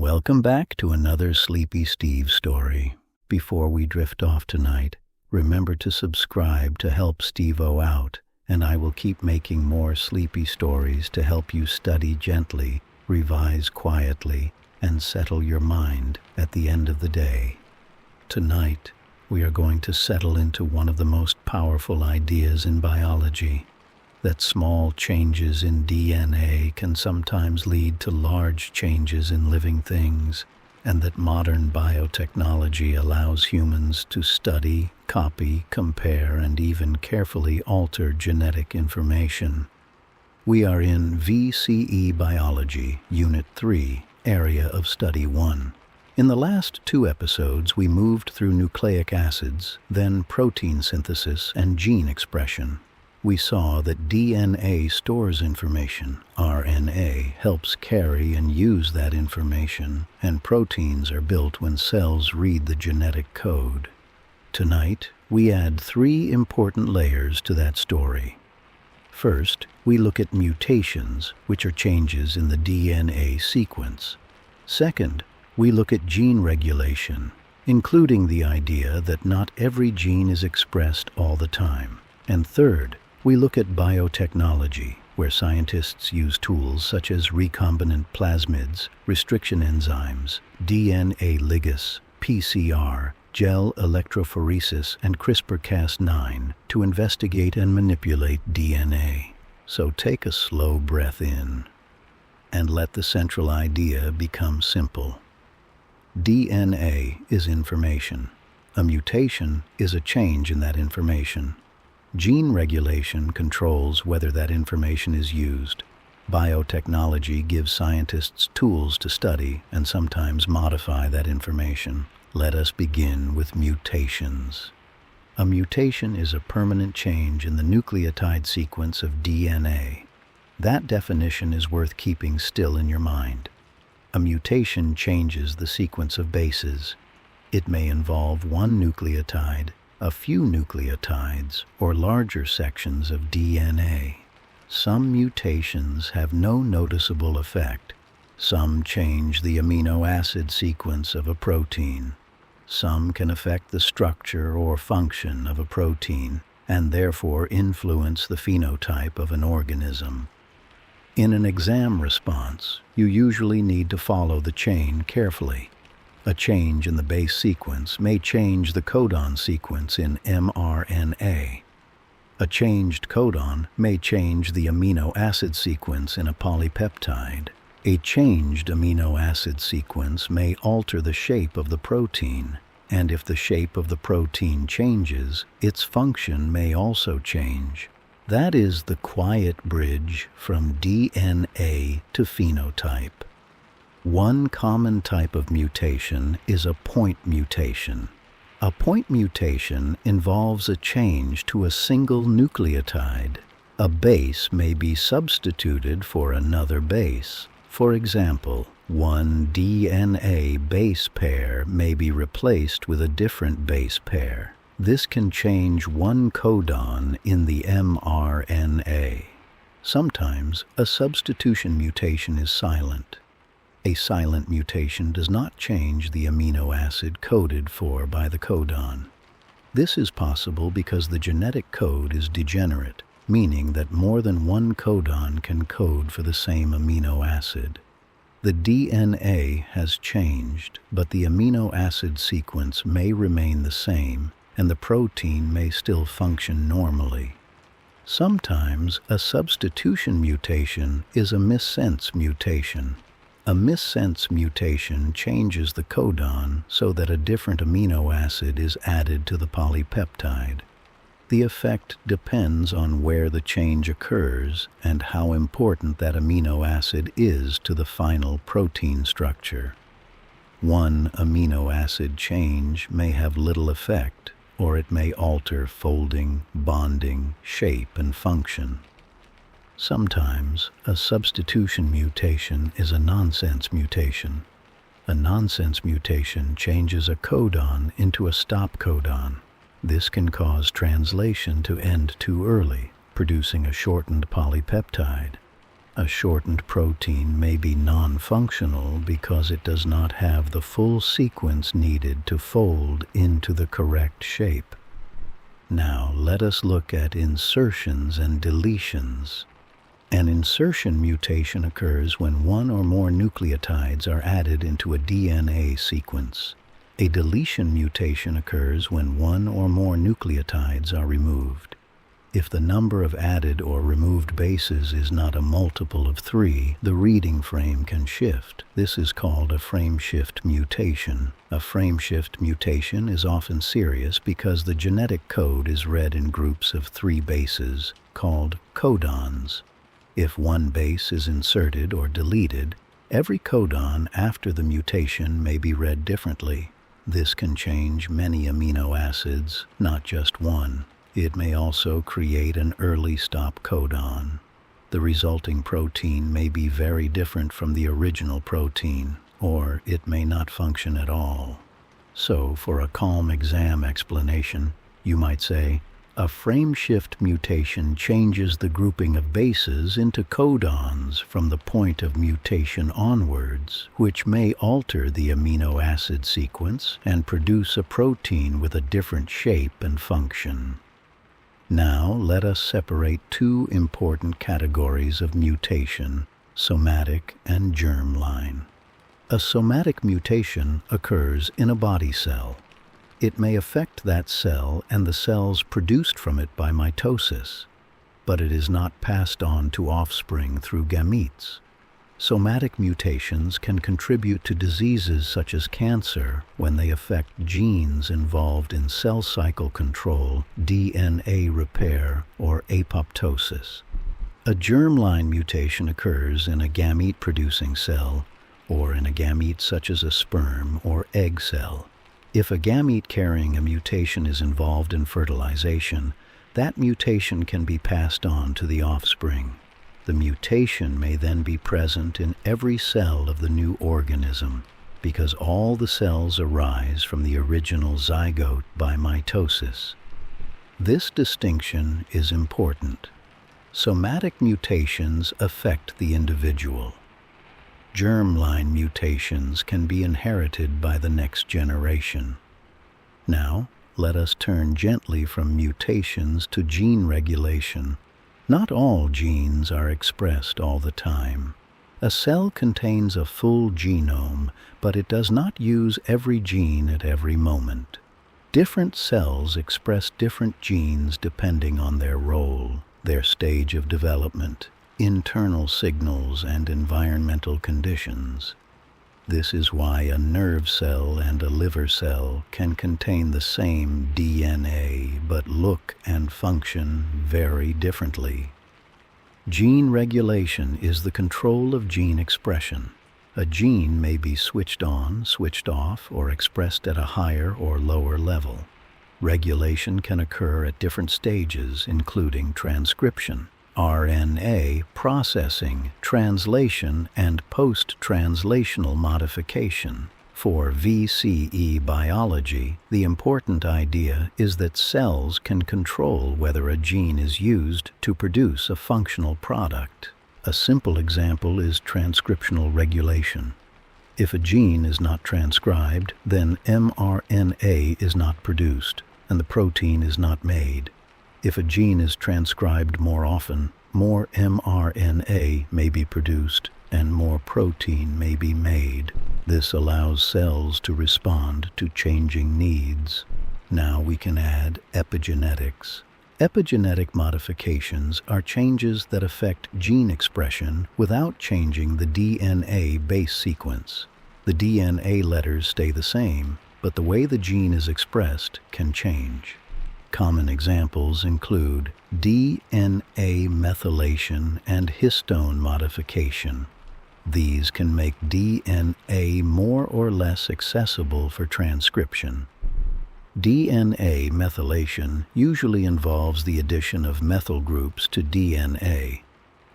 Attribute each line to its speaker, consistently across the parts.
Speaker 1: Welcome back to another Sleepy Steve story. Before we drift off tonight, remember to subscribe to help Steve-O out, and I will keep making more sleepy stories to help you study gently, revise quietly, and settle your mind at the end of the day. Tonight, we are going to settle into one of the most powerful ideas in biology, that small changes in DNA can sometimes lead to large changes in living things, and that modern biotechnology allows humans to study, copy, compare, and even carefully alter genetic information. We are in VCE Biology, Unit 3, Area of Study 1. In the last 2 episodes, we moved through nucleic acids, then protein synthesis and gene expression. We saw that DNA stores information, RNA helps carry and use that information, and proteins are built when cells read the genetic code. Tonight, we add 3 important layers to that story. First, we look at mutations, which are changes in the DNA sequence. Second, we look at gene regulation, including the idea that not every gene is expressed all the time. And third, we look at biotechnology, where scientists use tools such as recombinant plasmids, restriction enzymes, DNA ligase, PCR, gel electrophoresis, and CRISPR-Cas9 to investigate and manipulate DNA. So take a slow breath in and let the central idea become simple. DNA is information. A mutation is a change in that information. Gene regulation controls whether that information is used. Biotechnology gives scientists tools to study and sometimes modify that information. Let us begin with mutations. A mutation is a permanent change in the nucleotide sequence of DNA. That definition is worth keeping still in your mind. A mutation changes the sequence of bases. It may involve one nucleotide, a few nucleotides, or larger sections of DNA. Some mutations have no noticeable effect. Some change the amino acid sequence of a protein. Some can affect the structure or function of a protein, and therefore influence the phenotype of an organism. In an exam response, you usually need to follow the chain carefully. A change in the base sequence may change the codon sequence in mRNA. A changed codon may change the amino acid sequence in a polypeptide. A changed amino acid sequence may alter the shape of the protein, and if the shape of the protein changes, its function may also change. That is the quiet bridge from DNA to phenotype. One common type of mutation is a point mutation. A point mutation involves a change to a single nucleotide. A base may be substituted for another base. For example, one DNA base pair may be replaced with a different base pair. This can change one codon in the mRNA. Sometimes a substitution mutation is silent. A silent mutation does not change the amino acid coded for by the codon. This is possible because the genetic code is degenerate, meaning that more than one codon can code for the same amino acid. The DNA has changed, but the amino acid sequence may remain the same, and the protein may still function normally. Sometimes a substitution mutation is a missense mutation. A missense mutation changes the codon so that a different amino acid is added to the polypeptide. The effect depends on where the change occurs and how important that amino acid is to the final protein structure. One amino acid change may have little effect, or it may alter folding, bonding, shape, and function. Sometimes, a substitution mutation is a nonsense mutation. A nonsense mutation changes a codon into a stop codon. This can cause translation to end too early, producing a shortened polypeptide. A shortened protein may be non-functional because it does not have the full sequence needed to fold into the correct shape. Now let us look at insertions and deletions. An insertion mutation occurs when one or more nucleotides are added into a DNA sequence. A deletion mutation occurs when one or more nucleotides are removed. If the number of added or removed bases is not a multiple of 3, the reading frame can shift. This is called a frame shift mutation. A frame shift mutation is often serious because the genetic code is read in groups of 3 bases, called codons. If one base is inserted or deleted, every codon after the mutation may be read differently. This can change many amino acids, not just one. It may also create an early stop codon. The resulting protein may be very different from the original protein, or it may not function at all. So, for a calm exam explanation, you might say, a frame shift mutation changes the grouping of bases into codons from the point of mutation onwards, which may alter the amino acid sequence and produce a protein with a different shape and function. Now let us separate 2 important categories of mutation, somatic and germline. A somatic mutation occurs in a body cell. It may affect that cell and the cells produced from it by mitosis, but it is not passed on to offspring through gametes. Somatic mutations can contribute to diseases such as cancer when they affect genes involved in cell cycle control, DNA repair, or apoptosis. A germline mutation occurs in a gamete-producing cell, or in a gamete such as a sperm or egg cell. If a gamete carrying a mutation is involved in fertilization, that mutation can be passed on to the offspring. The mutation may then be present in every cell of the new organism, because all the cells arise from the original zygote by mitosis. This distinction is important. Somatic mutations affect the individual. Germline mutations can be inherited by the next generation. Now, let us turn gently from mutations to gene regulation. Not all genes are expressed all the time. A cell contains a full genome, but it does not use every gene at every moment. Different cells express different genes depending on their role, their stage of development, internal signals, and environmental conditions. This is why a nerve cell and a liver cell can contain the same DNA but look and function very differently. Gene regulation is the control of gene expression. A gene may be switched on, switched off, or expressed at a higher or lower level. Regulation can occur at different stages, including transcription, RNA processing, translation, and post-translational modification. For VCE biology, the important idea is that cells can control whether a gene is used to produce a functional product. A simple example is transcriptional regulation. If a gene is not transcribed, then mRNA is not produced, and the protein is not made. If a gene is transcribed more often, more mRNA may be produced and more protein may be made. This allows cells to respond to changing needs. Now we can add epigenetics. Epigenetic modifications are changes that affect gene expression without changing the DNA base sequence. The DNA letters stay the same, but the way the gene is expressed can change. Common examples include DNA methylation and histone modification. These can make DNA more or less accessible for transcription. DNA methylation usually involves the addition of methyl groups to DNA.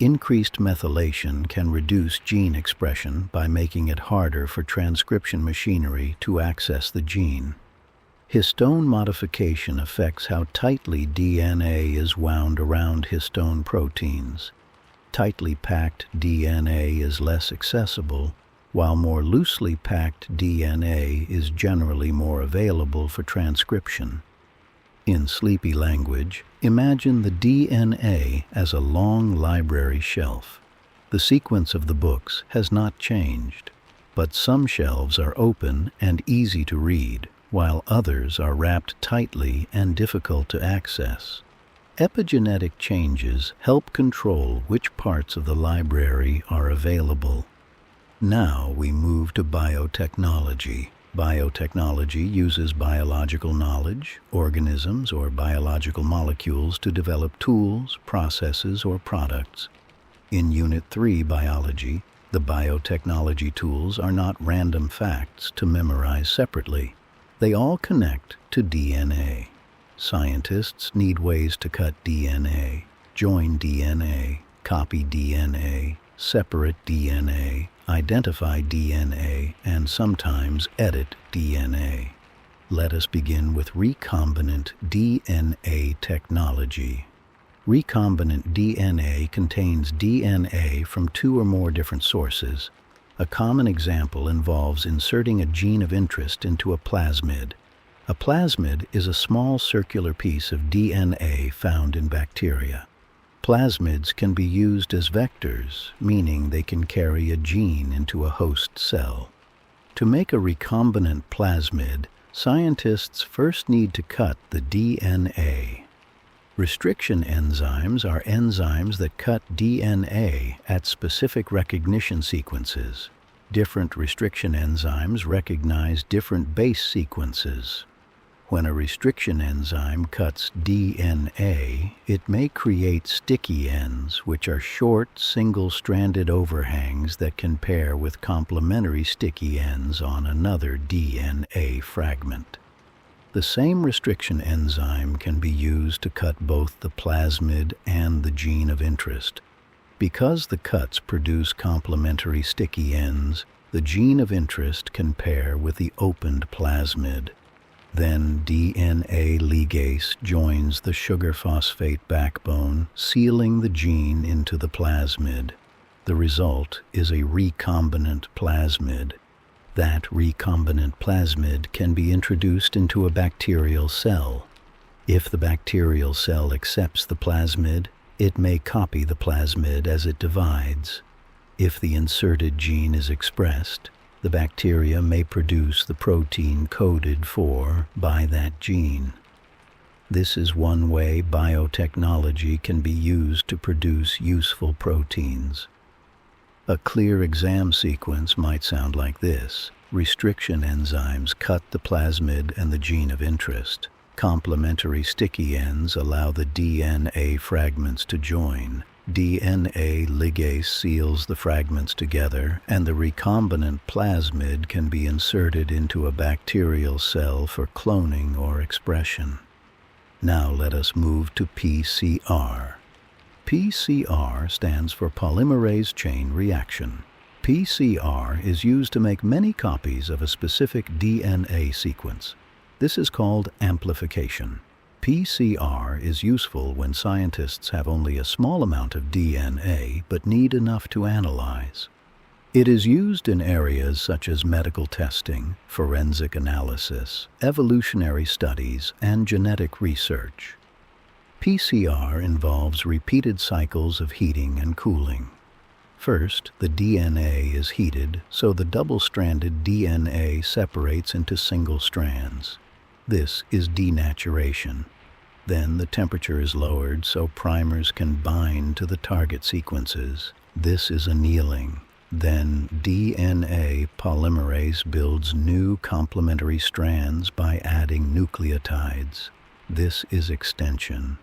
Speaker 1: Increased methylation can reduce gene expression by making it harder for transcription machinery to access the gene. Histone modification affects how tightly DNA is wound around histone proteins. Tightly packed DNA is less accessible, while more loosely packed DNA is generally more available for transcription. In sleepy language, imagine the DNA as a long library shelf. The sequence of the books has not changed, but some shelves are open and easy to read, while others are wrapped tightly and difficult to access. Epigenetic changes help control which parts of the library are available. Now we move to biotechnology. Biotechnology uses biological knowledge, organisms, or biological molecules to develop tools, processes, or products. In Unit 3 Biology, the biotechnology tools are not random facts to memorize separately. They all connect to DNA. Scientists need ways to cut DNA, join DNA, copy DNA, separate DNA, identify DNA, and sometimes edit DNA. Let us begin with recombinant DNA technology. Recombinant DNA contains DNA from two or more different sources. A common example involves inserting a gene of interest into a plasmid. A plasmid is a small circular piece of DNA found in bacteria. Plasmids can be used as vectors, meaning they can carry a gene into a host cell. To make a recombinant plasmid, scientists first need to cut the DNA. Restriction enzymes are enzymes that cut DNA at specific recognition sequences. Different restriction enzymes recognize different base sequences. When a restriction enzyme cuts DNA, it may create sticky ends, which are short, single-stranded overhangs that can pair with complementary sticky ends on another DNA fragment. The same restriction enzyme can be used to cut both the plasmid and the gene of interest. Because the cuts produce complementary sticky ends, the gene of interest can pair with the opened plasmid. Then DNA ligase joins the sugar phosphate backbone, sealing the gene into the plasmid. The result is a recombinant plasmid. That recombinant plasmid can be introduced into a bacterial cell. If the bacterial cell accepts the plasmid, it may copy the plasmid as it divides. If the inserted gene is expressed, the bacteria may produce the protein coded for by that gene. This is one way biotechnology can be used to produce useful proteins. A clear exam sequence might sound like this. Restriction enzymes cut the plasmid and the gene of interest. Complementary sticky ends allow the DNA fragments to join. DNA ligase seals the fragments together, and the recombinant plasmid can be inserted into a bacterial cell for cloning or expression. Now let us move to PCR. PCR stands for polymerase chain reaction. PCR is used to make many copies of a specific DNA sequence. This is called amplification. PCR is useful when scientists have only a small amount of DNA but need enough to analyze. It is used in areas such as medical testing, forensic analysis, evolutionary studies, and genetic research. PCR involves repeated cycles of heating and cooling. First, the DNA is heated so the double-stranded DNA separates into single strands. This is denaturation. Then the temperature is lowered so primers can bind to the target sequences. This is annealing. Then DNA polymerase builds new complementary strands by adding nucleotides. This is extension.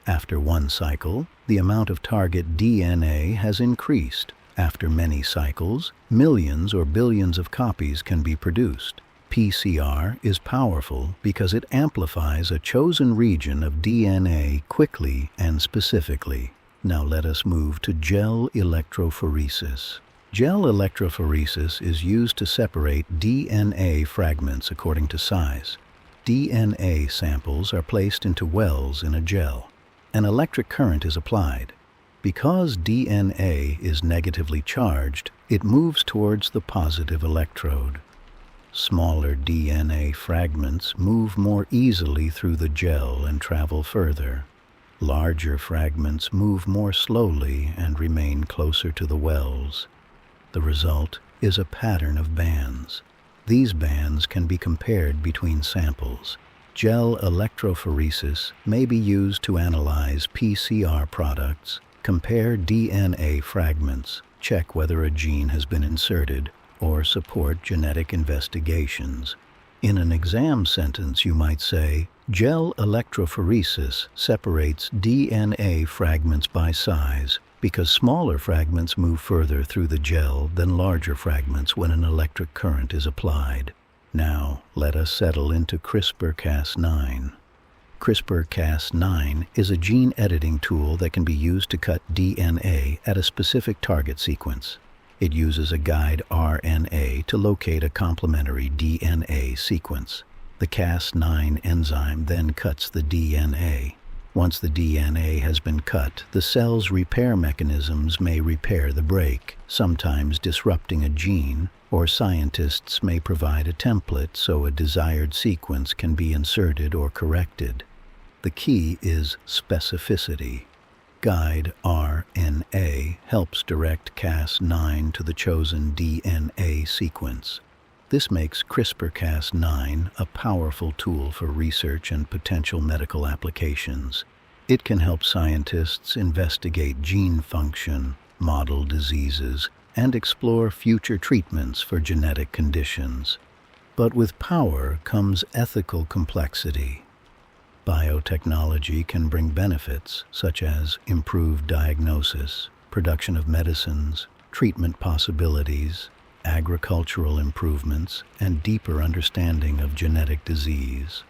Speaker 1: After one cycle, the amount of target DNA has increased. After many cycles, millions or billions of copies can be produced. PCR is powerful because it amplifies a chosen region of DNA quickly and specifically. Now let us move to gel electrophoresis. Gel electrophoresis is used to separate DNA fragments according to size. DNA samples are placed into wells in a gel. An electric current is applied. Because DNA is negatively charged, it moves towards the positive electrode. Smaller DNA fragments move more easily through the gel and travel further. Larger fragments move more slowly and remain closer to the wells. The result is a pattern of bands. These bands can be compared between samples. Gel electrophoresis may be used to analyze PCR products, compare DNA fragments, check whether a gene has been inserted, or support genetic investigations. In an exam sentence, you might say, gel electrophoresis separates DNA fragments by size because smaller fragments move further through the gel than larger fragments when an electric current is applied. Now, let us settle into CRISPR-Cas9. CRISPR-Cas9 is a gene editing tool that can be used to cut DNA at a specific target sequence. It uses a guide RNA to locate a complementary DNA sequence. The Cas9 enzyme then cuts the DNA. Once the DNA has been cut, the cell's repair mechanisms may repair the break, sometimes disrupting a gene, or scientists may provide a template so a desired sequence can be inserted or corrected. The key is specificity. Guide RNA helps direct Cas9 to the chosen DNA sequence. This makes CRISPR-Cas9 a powerful tool for research and potential medical applications. It can help scientists investigate gene function, model diseases, and explore future treatments for genetic conditions. But with power comes ethical complexity. Biotechnology can bring benefits such as improved diagnosis, production of medicines, treatment possibilities, agricultural improvements, and deeper understanding of genetic disease.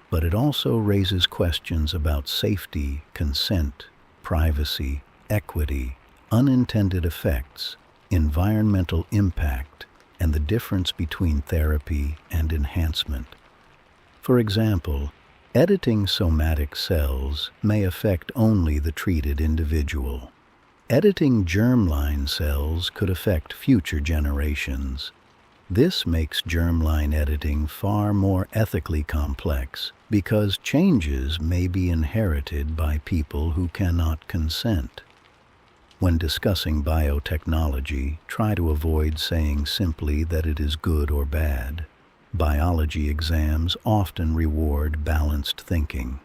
Speaker 1: But it also raises questions about safety, consent, privacy, equity, unintended effects, environmental impact, and the difference between therapy and enhancement. For example, editing somatic cells may affect only the treated individual. Editing germline cells could affect future generations. This makes germline editing far more ethically complex because changes may be inherited by people who cannot consent. When discussing biotechnology, try to avoid saying simply that it is good or bad. Biology exams often reward balanced thinking.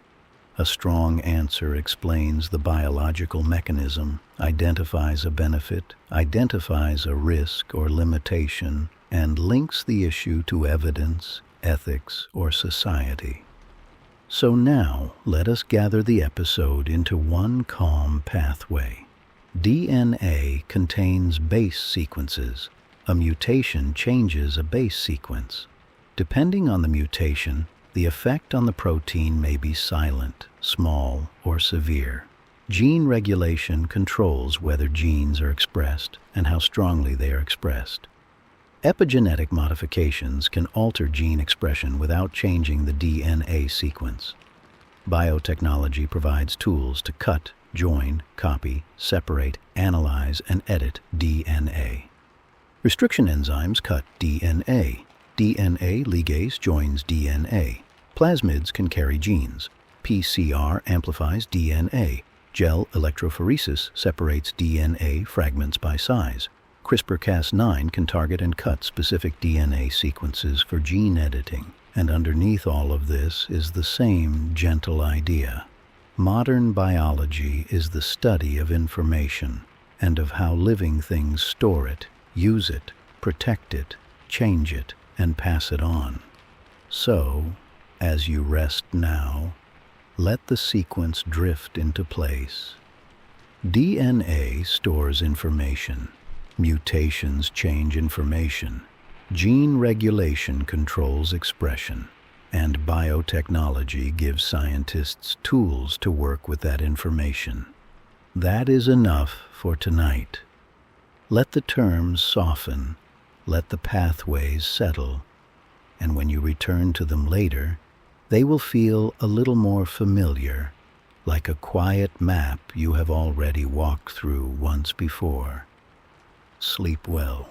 Speaker 1: A strong answer explains the biological mechanism, identifies a benefit, identifies a risk or limitation, and links the issue to evidence, ethics, or society. So now, let us gather the episode into one calm pathway. DNA contains base sequences. A mutation changes a base sequence. Depending on the mutation, the effect on the protein may be silent, small, or severe. Gene regulation controls whether genes are expressed and how strongly they are expressed. Epigenetic modifications can alter gene expression without changing the DNA sequence. Biotechnology provides tools to cut, join, copy, separate, analyze, and edit DNA. Restriction enzymes cut DNA. DNA ligase joins DNA. Plasmids can carry genes. PCR amplifies DNA. Gel electrophoresis separates DNA fragments by size. CRISPR-Cas9 can target and cut specific DNA sequences for gene editing. And underneath all of this is the same gentle idea. Modern biology is the study of information and of how living things store it, use it, protect it, change it, and pass it on. So, as you rest now, let the sequence drift into place. DNA stores information. Mutations change information. Gene regulation controls expression. And biotechnology gives scientists tools to work with that information. That is enough for tonight. Let the terms soften. Let the pathways settle. And when you return to them later, they will feel a little more familiar, like a quiet map you have already walked through once before. Sleep well.